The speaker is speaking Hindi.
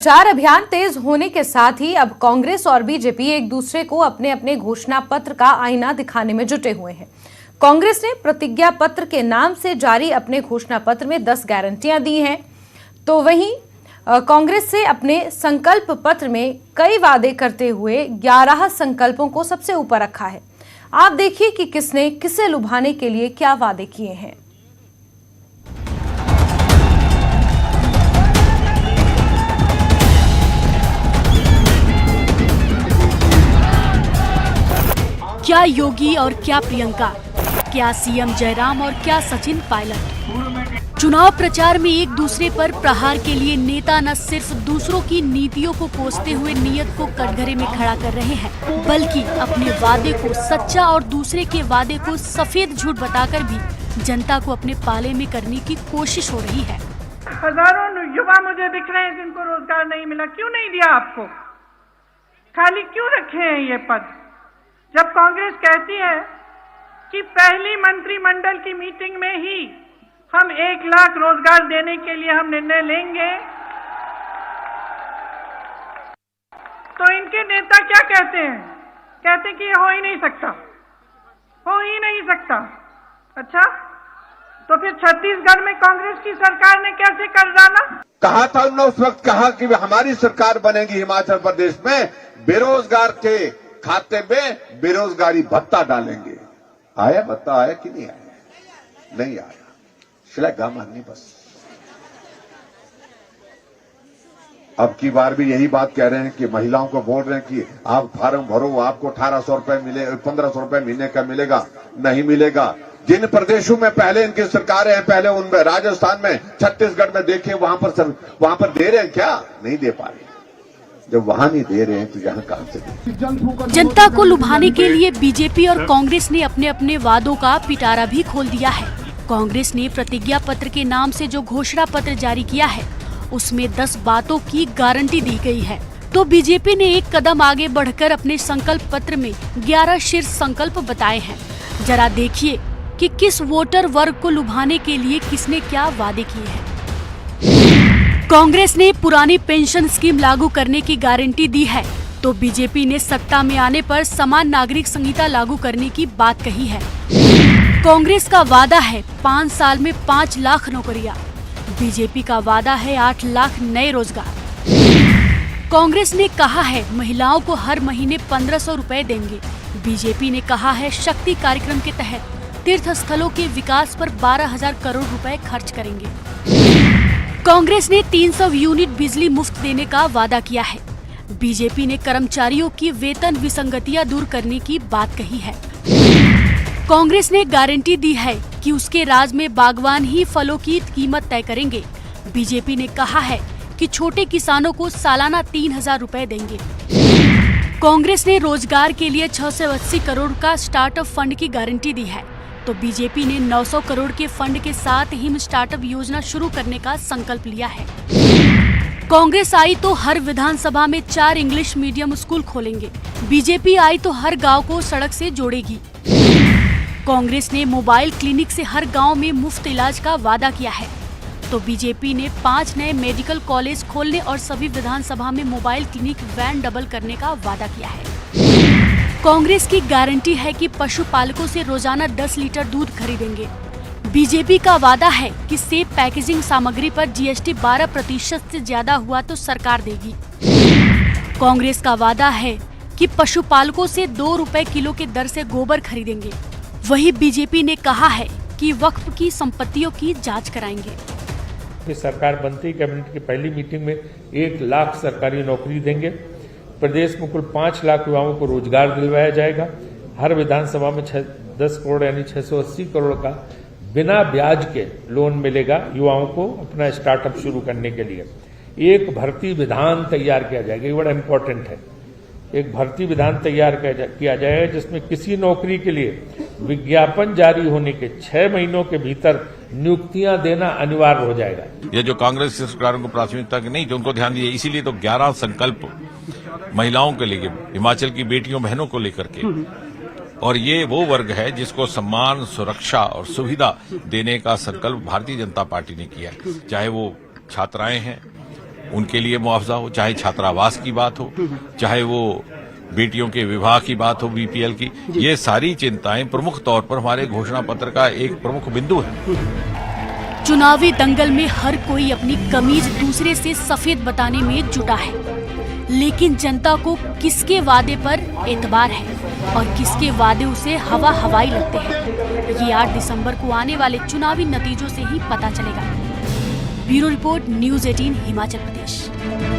प्रचार अभियान तेज होने के साथ ही अब कांग्रेस और बीजेपी एक दूसरे को अपने अपने घोषणा पत्र का आईना दिखाने में जुटे हुए हैं। कांग्रेस ने प्रतिज्ञा पत्र के नाम से जारी अपने घोषणा पत्र में 10 गारंटियां दी हैं, तो वहीं कांग्रेस से अपने संकल्प पत्र में कई वादे करते हुए 11 संकल्पों को सबसे ऊपर रखा है। आप देखिए कि किसने किसे लुभाने के लिए क्या वादे किए हैं। क्या योगी और क्या प्रियंका, क्या सीएम जयराम और क्या सचिन पायलट। चुनाव प्रचार में एक दूसरे पर प्रहार के लिए नेता न सिर्फ दूसरों की नीतियों को कोसते हुए नियत को कटघरे में खड़ा कर रहे हैं, बल्कि अपने वादे को सच्चा और दूसरे के वादे को सफेद झूठ बताकर भी जनता को अपने पाले में करने की कोशिश हो रही है। हजारों युवा मुझे दिख रहे हैं जिनको रोजगार नहीं मिला। क्यों नहीं दिया आपको? खाली क्यों रखे हैं ये पद? जब कांग्रेस कहती है कि पहली मंत्रिमंडल की मीटिंग में ही हम 1 लाख रोजगार देने के लिए हम निर्णय लेंगे, तो इनके नेता क्या कहते हैं? कहते कि ये हो ही नहीं सकता, हो ही नहीं सकता। अच्छा, तो फिर छत्तीसगढ़ में कांग्रेस की सरकार ने कैसे कर डाला? कहा था उन्होंने उस वक्त, कहा कि हमारी सरकार बनेगी हिमाचल प्रदेश में, बेरोजगार के खाते में बेरोजगारी भत्ता डालेंगे। आया भत्ता? आया कि नहीं आया? नहीं आया। शिलागा माननी बस। अब की बार भी यही बात कह रहे हैं कि महिलाओं को बोल रहे हैं कि आप फार्म भरो, आपको 1800 रुपए मिले, 1500 रुपए महीने का मिलेगा। नहीं मिलेगा। जिन प्रदेशों में पहले इनकी सरकारें हैं, पहले उनमें राजस्थान में, छत्तीसगढ़ में देखिए, वहां पर दे रहे हैं क्या? नहीं दे पा रहे। जब वहां नहीं दे रहे हैं तो यहाँ कहां से दे? जनता को लुभाने के लिए बीजेपी और कांग्रेस ने अपने अपने वादों का पिटारा भी खोल दिया है। कांग्रेस ने प्रतिज्ञा पत्र के नाम से जो घोषणा पत्र जारी किया है, उसमें 10 बातों की गारंटी दी गई है, तो बीजेपी ने एक कदम आगे बढ़कर अपने संकल्प पत्र में 11 शीर्ष संकल्प बताए हैं। जरा देखिए कि किस वोटर वर्ग को लुभाने के लिए किसने क्या वादे किए हैं। कांग्रेस ने पुरानी पेंशन स्कीम लागू करने की गारंटी दी है, तो बीजेपी ने सत्ता में आने पर समान नागरिक संहिता लागू करने की बात कही है। कांग्रेस का वादा है 5 साल में 5 लाख नौकरियां, बीजेपी का वादा है 8 लाख नए रोजगार। कांग्रेस ने कहा है महिलाओं को हर महीने 1500 रुपए देंगे, बीजेपी ने कहा है शक्ति कार्यक्रम के तहत तीर्थ स्थलों के विकास पर 12,000 करोड़ रुपए खर्च करेंगे। कांग्रेस ने 300 यूनिट बिजली मुफ्त देने का वादा किया है, बीजेपी ने कर्मचारियों की वेतन विसंगतियां दूर करने की बात कही है। कांग्रेस ने गारंटी दी है कि उसके राज में बागवान ही फलों की कीमत तय करेंगे, बीजेपी ने कहा है कि छोटे किसानों को सालाना 3,000 रुपए देंगे। कांग्रेस ने रोजगार के लिए 680 करोड़ का स्टार्टअप फंड की गारंटी दी है, तो बीजेपी ने 900 करोड़ के फंड के साथ हिम स्टार्टअप योजना शुरू करने का संकल्प लिया है। कांग्रेस आई तो हर विधानसभा में 4 इंग्लिश मीडियम स्कूल खोलेंगे, बीजेपी आई तो हर गांव को सड़क से जोड़ेगी। कांग्रेस ने मोबाइल क्लिनिक से हर गांव में मुफ्त इलाज का वादा किया है, तो बीजेपी ने 5 नए मेडिकल कॉलेज खोलने और सभी विधानसभा में मोबाइल क्लिनिक वैन डबल करने का वादा किया है। कांग्रेस की गारंटी है कि पशुपालकों से रोजाना 10 लीटर दूध खरीदेंगे, बीजेपी का वादा है कि सेब पैकेजिंग सामग्री पर जीएसटी 12% से ज्यादा हुआ तो सरकार देगी। कांग्रेस का वादा है कि पशुपालकों से 2 रुपए किलो के दर से गोबर खरीदेंगे, वही बीजेपी ने कहा है कि वक्फ की संपत्तियों की जांच कराएंगे। सरकार बनते ही कैबिनेट की पहली मीटिंग में 1 लाख सरकारी नौकरी देंगे, प्रदेश में कुल 5 लाख युवाओं को रोजगार दिलवाया जाएगा, हर विधानसभा में 10 करोड़ यानी 680 करोड़ का बिना ब्याज के लोन मिलेगा युवाओं को अपना स्टार्टअप शुरू करने के लिए। एक भर्ती विधान तैयार किया जाएगा, ये बड़ा इंपॉर्टेंट है। एक भर्ती विधान तैयार किया जाएगा जिसमें किसी नौकरी के लिए विज्ञापन जारी होने के 6 महीनों के भीतर नियुक्तियां देना अनिवार्य हो जाएगा। ये जो कांग्रेस की सरकारों को प्राथमिकता की नहीं, जो उनको ध्यान दिए, इसीलिए तो 11 संकल्प महिलाओं के लिए, हिमाचल की बेटियों बहनों को लेकर के, और ये वो वर्ग है जिसको सम्मान, सुरक्षा और सुविधा देने का संकल्प भारतीय जनता पार्टी ने किया है। चाहे वो छात्राएं हैं, उनके लिए मुआवजा हो, चाहे छात्रावास की बात हो, चाहे वो बेटियों के विवाह की बात हो, बीपीएल की, ये सारी चिंताएं प्रमुख तौर पर हमारे घोषणा पत्र का एक प्रमुख बिंदु है। चुनावी दंगल में हर कोई अपनी कमीज दूसरे से सफेद बताने में जुटा है, लेकिन जनता को किसके वादे पर एतबार है और किसके वादे उसे हवा हवाई लगते हैं, ये 8 दिसंबर को आने वाले चुनावी नतीजों से ही पता चलेगा। Bureau report, news 18 Himachal Pradesh.